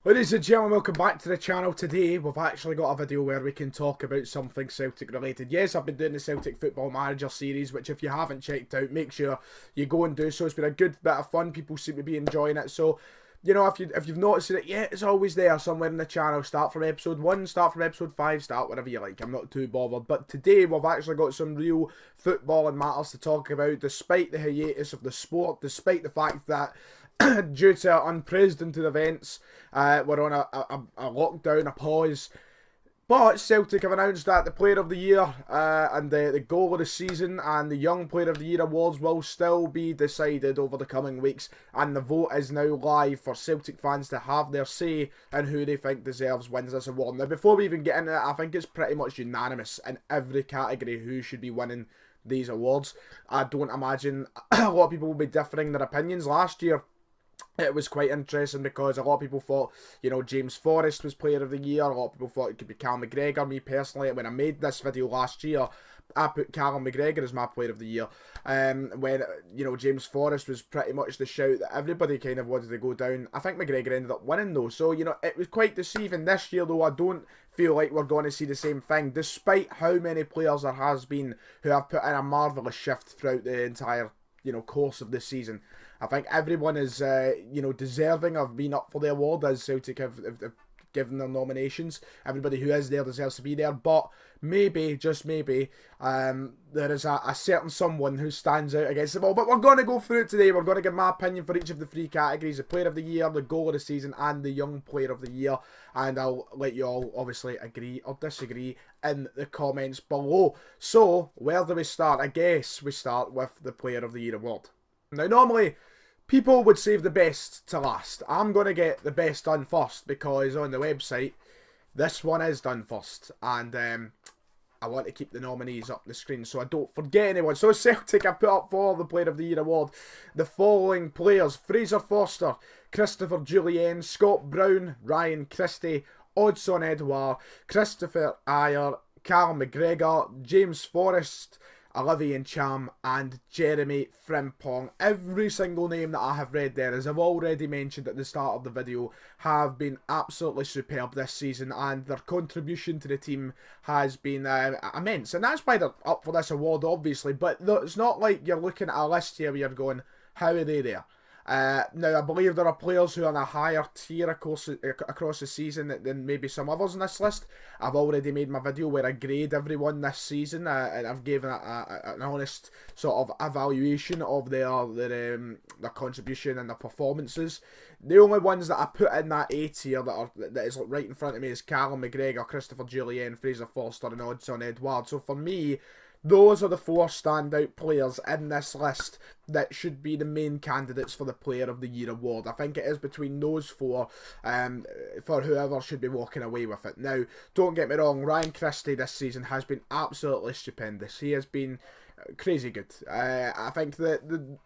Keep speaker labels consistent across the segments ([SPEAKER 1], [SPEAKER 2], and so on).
[SPEAKER 1] Ladies and gentlemen, welcome back to the channel. Today we've actually got a video where we can talk about something Celtic related. Yes, I've been doing the Celtic Football Manager series, which if you haven't checked out, make sure you go and do so. It's been a good bit of fun. People seem to be enjoying it. So, you know, if you've noticed it, yeah, it's always there somewhere in the channel. Start from episode 1, start from episode 5, start whatever you like. I'm not too bothered. But today we've actually got some real football and matters to talk about, despite the hiatus of the sport, despite the fact that due to unprecedented events, we're on a lockdown, a pause. But Celtic have announced that the Player of the Year and the goal of the season and the Young Player of the Year awards will still be decided over the coming weeks. And the vote is now live for Celtic fans to have their say in who they think wins this award. Now, before we even get into it, I think it's pretty much unanimous in every category who should be winning these awards. I don't imagine a lot of people will be differing their opinions. Last year, it was quite interesting because a lot of people thought, you know, James Forrest was Player of the Year. A lot of people thought it could be Callum McGregor. Me personally, when I made this video last year, I put Callum McGregor as my Player of the Year. When, you know, James Forrest was pretty much the shout that everybody kind of wanted to go down. I think McGregor ended up winning though. So, you know, it was quite deceiving. This year though, I don't feel like we're going to see the same thing, despite how many players there has been who have put in a marvellous shift throughout the entire, you know, course of this season. I think everyone is, you know, deserving of being up for the award, as Celtic have given their nominations. Everybody who is there deserves to be there, but maybe, just maybe, there is a certain someone who stands out against them all. But we're going to go through it today. We're going to give my opinion for each of the three categories: the Player of the Year, the Goal of the Season, and the Young Player of the Year. And I'll let you all obviously agree or disagree in the comments below. So, where do we start? I guess we start with the Player of the Year award. Now, normally, people would save the best to last. I'm going to get the best done first because on the website, this one is done first. And I want to keep the nominees up the screen so I don't forget anyone. So Celtic have put up for the Player of the Year award the following players: Fraser Forster, Christopher Jullien, Scott Brown, Ryan Christie, Odsonne Edouard, Christopher Ajer, Callum McGregor, James Forrest, Olivier Ntcham, and Jeremy Frimpong. Every single name that I have read there, as I've already mentioned at the start of the video, have been absolutely superb this season, and their contribution to the team has been immense. And that's why they're up for this award, obviously. But it's not like you're looking at a list here where you're going, how are they there? Now, I believe there are players who are on a higher tier across the season than maybe some others on this list. I've already made my video where I grade everyone this season, and I've given an honest sort of evaluation of their contribution and their performances. The only ones that I put in that A tier that is right in front of me is Callum McGregor, Christopher Jullien, Fraser Forster, and Odsonne Edouard. So for me, those are the four standout players in this list that should be the main candidates for the Player of the Year award. I think it is between those four for whoever should be walking away with it. Now, don't get me wrong, Ryan Christie this season has been absolutely stupendous. He has been crazy good. I think that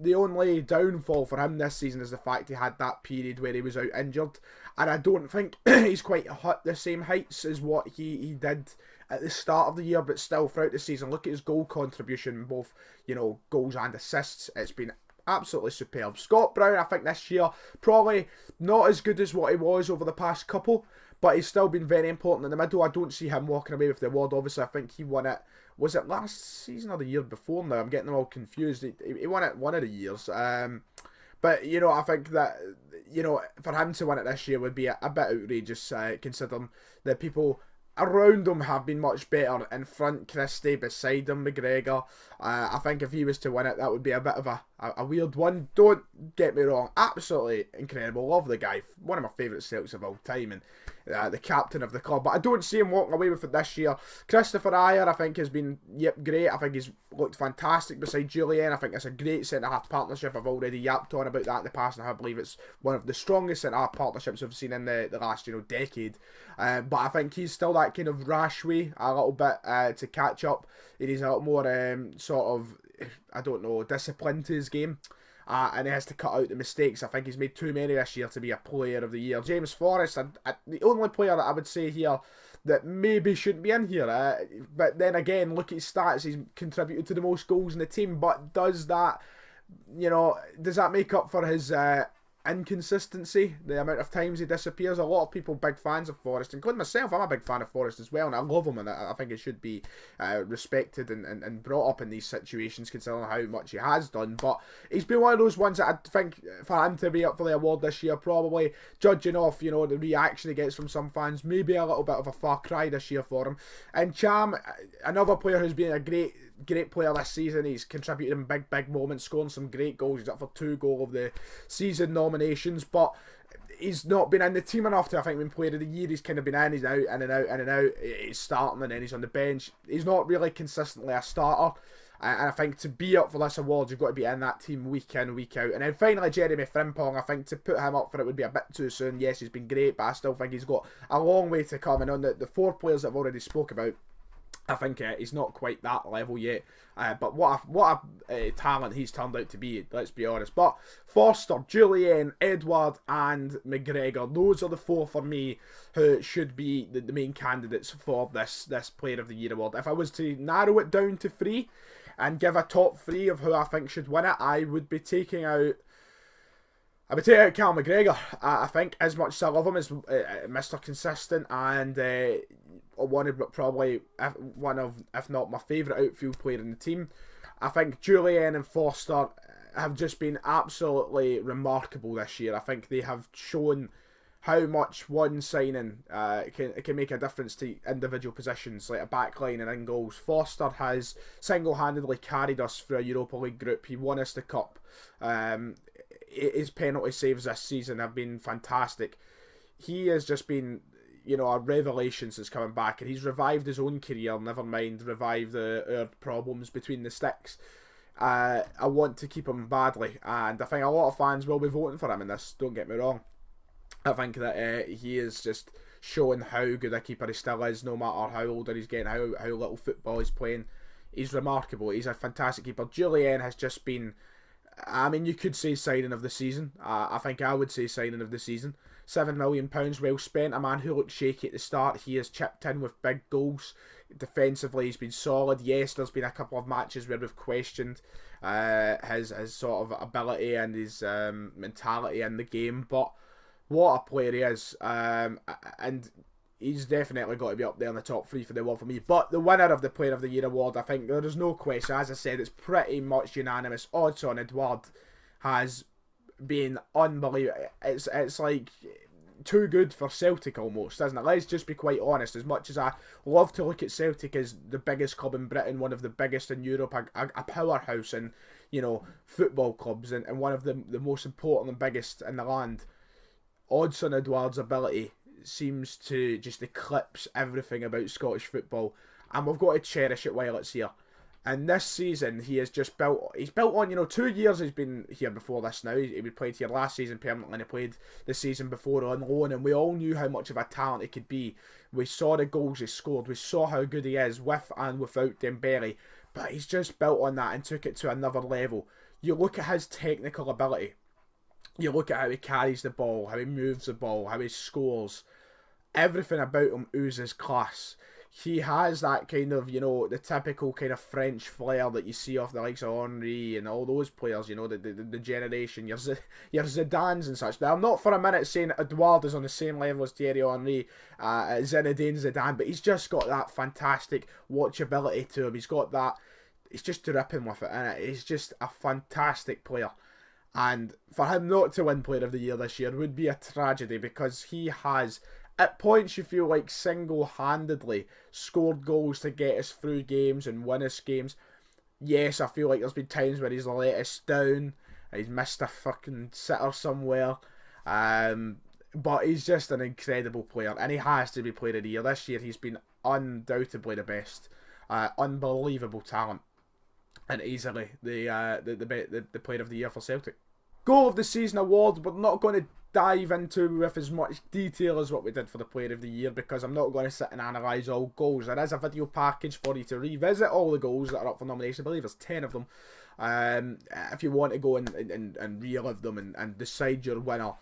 [SPEAKER 1] the only downfall for him this season is the fact he had that period where he was out injured, and I don't think he's quite hit the same heights as what he did at the start of the year, but still throughout the season. Look at his goal contribution, both, you know, goals and assists. It's been absolutely superb. Scott Brown, I think this year, probably not as good as what he was over the past couple, but he's still been very important in the middle. I don't see him walking away with the award. Obviously, I think he won it, was it last season or the year before now? I'm getting them all confused. He won it one of the years. But, you know, I think that, you know, for him to win it this year would be a bit outrageous, considering the people around him have been much better. In front, Christie; beside him, McGregor. I think if he was to win it, that would be a bit of a weird one. Don't get me wrong, absolutely incredible. Love the guy. One of my favourite Celtics of all time, and the captain of the club. But I don't see him walking away with it this year. Christopher Ajer, I think, has been, great. I think he's looked fantastic beside Jullien. I think it's a great centre-half partnership. I've already yapped on about that in the past, and I believe it's one of the strongest centre-half partnerships we've seen in the last, you know, decade. But I think he's still that kind of rash way a little bit to catch up. He needs a lot more sort of, I don't know, discipline to his game. And he has to cut out the mistakes. I think he's made too many this year to be a Player of the Year. James Forrest, the only player that I would say here that maybe shouldn't be in here. But then again, look at his stats. He's contributed to the most goals in the team. But does that, you know, does that make up for his inconsistency, the amount of times he disappears. A lot of people big fans of Forrest, including myself. I'm a big fan of Forrest as well, and I love him, and I think he should be respected and brought up in these situations, considering how much he has done. But he's been one of those ones that I think for him to be up for the award this year, probably judging off the reaction he gets from some fans, maybe a little bit of a far cry this year for him. And Cham, another player who's been a great player this season. He's contributed in big moments, scoring some great goals. He's up for 2 goal of the season nominations, but he's not been in the team enough to, I think, win player of the year. He's kind of been in, he's out, in and out. He's starting and then he's on the bench. He's not really consistently a starter. And I think to be up for this award, you've got to be in that team week in, week out. And then finally, Jeremy Frimpong, I think to put him up for it would be a bit too soon. Yes, he's been great, but I still think he's got a long way to come. And on the 4 players that I've already spoke about, I think he's not quite that level yet. But what a talent he's turned out to be, let's be honest. But Foster, Julian, Edward and McGregor, those are the 4 for me who should be the main candidates for this Player of the Year award. If I was to narrow it down to 3 and give a top 3 of who I think should win it, I would taking out Cal McGregor. I think, as much as I love him as Mr. Consistent and probably one of, if not my favourite outfield player in the team, I think Julian and Foster have just been absolutely remarkable this year. I think they have shown how much one signing can make a difference to individual positions, like a backline and in goals. Foster has single-handedly carried us through a Europa League group. He won us the cup. His penalty saves this season have been fantastic. He has just been, a revelation since coming back, and he's revived his own career, never mind revive our problems between the sticks. I want to keep him badly, and I think a lot of fans will be voting for him in this, don't get me wrong. I think that he is just showing how good a keeper he still is, no matter how older he's getting, how little football he's playing. He's remarkable. He's a fantastic keeper. Julian has just been, you could say signing of the season. I think I would say signing of the season. £7 million well spent. A man who looked shaky at the start. He has chipped in with big goals. Defensively, he's been solid. Yes, there's been a couple of matches where we've questioned his sort of ability and his mentality in the game, but what a player he is. And he's definitely got to be up there in the top 3 for the award for me. But the winner of the Player of the Year award, I think there is no question. As I said, it's pretty much unanimous. Odds on Edouard has been unbelievable. It's like too good for Celtic almost, isn't it? Let's just be quite honest. As much as I love to look at Celtic as the biggest club in Britain, one of the biggest in Europe, a powerhouse in football clubs, and one of the most important and biggest in the land, odds on Edouard's ability seems to just eclipse everything about Scottish football, and we've got to cherish it while it's here. And this season, he's built on, 2 years he's been here before this now. He played here last season permanently, and he played the season before on loan, and we all knew how much of a talent he could be. We saw the goals he scored, we saw how good he is with and without Dembele, but he's just built on that and took it to another level. You look at his technical ability, you look at how he carries the ball, how he moves the ball, how he scores, everything about him oozes class. He has that kind of, the typical kind of French flair that you see off the likes of Henry and all those players, the generation, your Zidanes and such. Now, I'm not for a minute saying Edouard is on the same level as Thierry Henry, Zinedine Zidane, but he's just got that fantastic watchability to him. He's got that, it's just dripping with it, and he's just a fantastic player. And for him not to win Player of the Year this year would be a tragedy, because he has, at points you feel like, single-handedly scored goals to get us through games and win us games. Yes, I feel like there's been times where he's let us down, he's missed a fucking sitter somewhere, but he's just an incredible player, and he has to be Player of the Year. This year he's been undoubtedly the best. Unbelievable talent, and easily the Player of the Year for Celtic. Goal of the Season award, we're not going to dive into with as much detail as what we did for the Player of the Year, because I'm not going to sit and analyse all goals. There is a video package for you to revisit all the goals that are up for nomination. I believe there's 10 of them. If you want to go and relive them and decide your winner.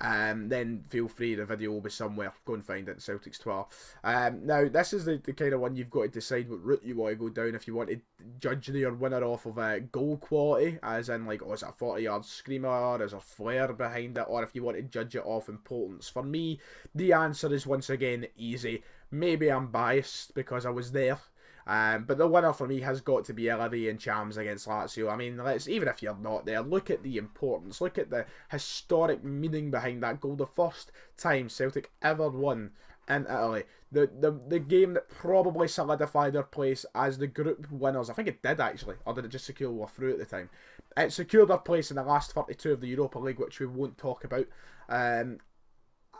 [SPEAKER 1] then feel free, the video will be somewhere. Go and find it, Celtic's Twitter. Now, this is the kind of one you've got to decide what route you want to go down. If you want to judge your winner off of goal quality, as in like, oh, is it a 40-yard screamer, is there flair behind it, or if you want to judge it off importance. For me, the answer is once again easy. Maybe I'm biased because I was there. But the winner for me has got to be Ellery and Chams against Lazio. I mean, even if you're not there, look at the importance, look at the historic meaning behind that goal. The first time Celtic ever won in Italy. The game that probably solidified their place as the group winners. I think it did actually, or did it just secure we're through at the time? It secured their place in the last 32 of the Europa League, which we won't talk about. And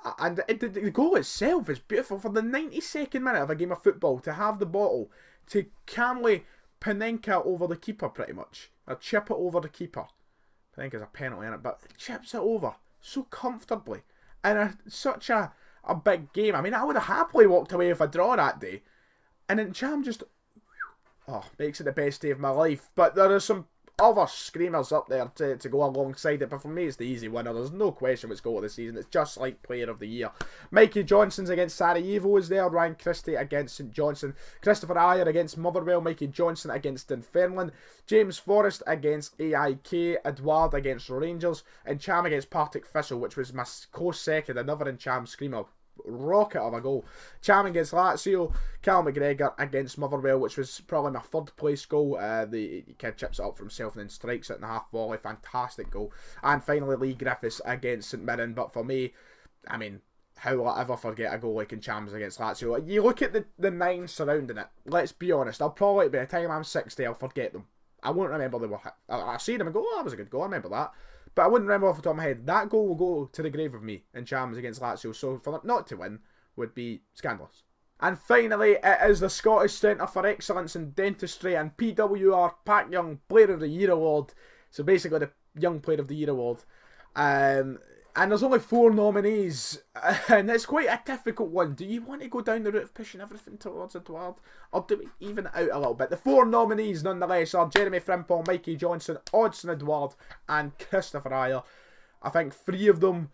[SPEAKER 1] the goal itself is beautiful. For the 92nd minute of a game of football, to have the ball, to calmly Panenka over the keeper pretty much. Or chip it over the keeper. Panenka's a penalty in it, but chips it over so comfortably. And such a big game. I mean, I would have happily walked away with a draw that day. And then Cham just makes it the best day of my life. But there are some other screamers up there to go alongside it, but for me it's the easy winner. There's no question what's goal of the season. It's just like player of the year. Mikey Johnson's against Sarajevo is there. Ryan Christie against St Johnstone. Christopher Ayer against Motherwell. Mikey Johnson against Dunfermline. James Forrest against AIK. Edouard against Rangers. And Cham against Partick Thistle, which was my close second. Another in Cham screamer. Rocket of a goal. Cham against Lazio. Cal McGregor against Motherwell, which was probably my third place goal. The kid chips it up for himself and then strikes it in the half volley. Fantastic goal. And finally Lee Griffiths against St Mirren. But for me, I mean, how will I ever forget a goal like in Cham's against Lazio? You look at the nine surrounding it. Let's be honest, I'll probably, by the time I'm 60, I'll forget them. I won't remember they were hit. I see them and go, oh, that was a good goal, I remember that. But I wouldn't remember off the top of my head. That goal will go to the grave of me in Chams against Lazio. So for them not to win would be scandalous. And finally, it is the Scottish Centre for Excellence in Dentistry and PWR Pack Young Player of the Year Award. So basically the Young Player of the Year Award. And there's only 4 nominees. And it's quite a difficult one. Do you want to go down the route of pushing everything towards Edouard? Or do we even it out a little bit? The 4 nominees, nonetheless, are Jeremy Frimpong, Mikey Johnson, Odsonne Edouard, and Christopher Ayer. I think 3 of them,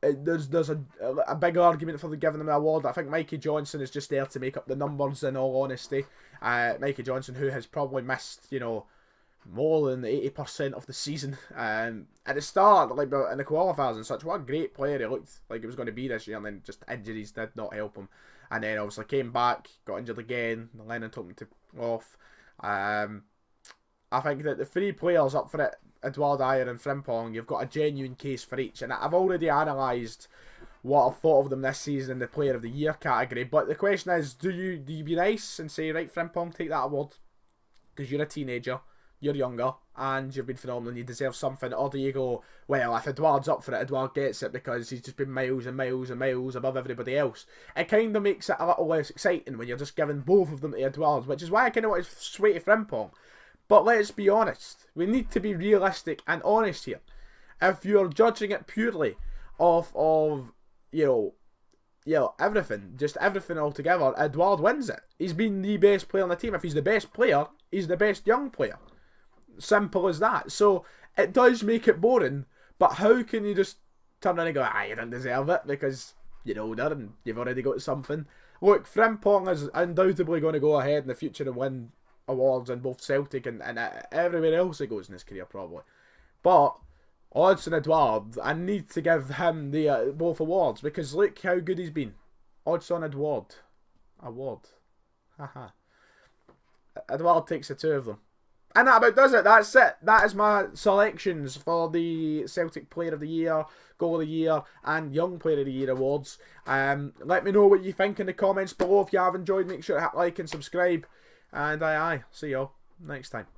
[SPEAKER 1] there's a big argument for giving them the award. I think Mikey Johnson is just there to make up the numbers, in all honesty. Mikey Johnson, who has probably missed, more than 80% of the season. At the start, like in the qualifiers and such, what a great player he looked like he was going to be this year, and then just injuries did not help him. And then obviously came back, got injured again, Lennon took him off. I think that the 3 players up for it, Edouard, Ayer and Frimpong, you've got a genuine case for each. And I've already analysed what I've thought of them this season in the Player of the Year category. But the question is, do you be nice and say, right, Frimpong, take that award because you're a teenager, you're younger, and you've been phenomenal and you deserve something? Or do you go, well, if Edouard's up for it, Edouard gets it because he's just been miles and miles and miles above everybody else? It kind of makes it a little less exciting when you're just giving both of them to Edouard, which is why I kind of want to sway to Frimpong. But let's be honest, we need to be realistic and honest here. If you're judging it purely off of, everything, just everything altogether, Edouard wins it. He's been the best player on the team. If he's the best player, he's the best young player. Simple as that. So it does make it boring, but how can you just turn around and go, you don't deserve it because you're older and you've already got something? Look, Frimpong is undoubtedly going to go ahead in the future and win awards in both Celtic and everywhere else he goes in his career probably. But Odsonne Edouard, I need to give him the both awards because look how good he's been. Odsonne Edouard award. Haha. Edouard takes the 2 of them. And that about does it. That's it. That is my selections for the Celtic Player of the Year, Goal of the Year, and Young Player of the Year awards. Let me know what you think in the comments below. If you have enjoyed, make sure to hit like and subscribe. And see y'all next time.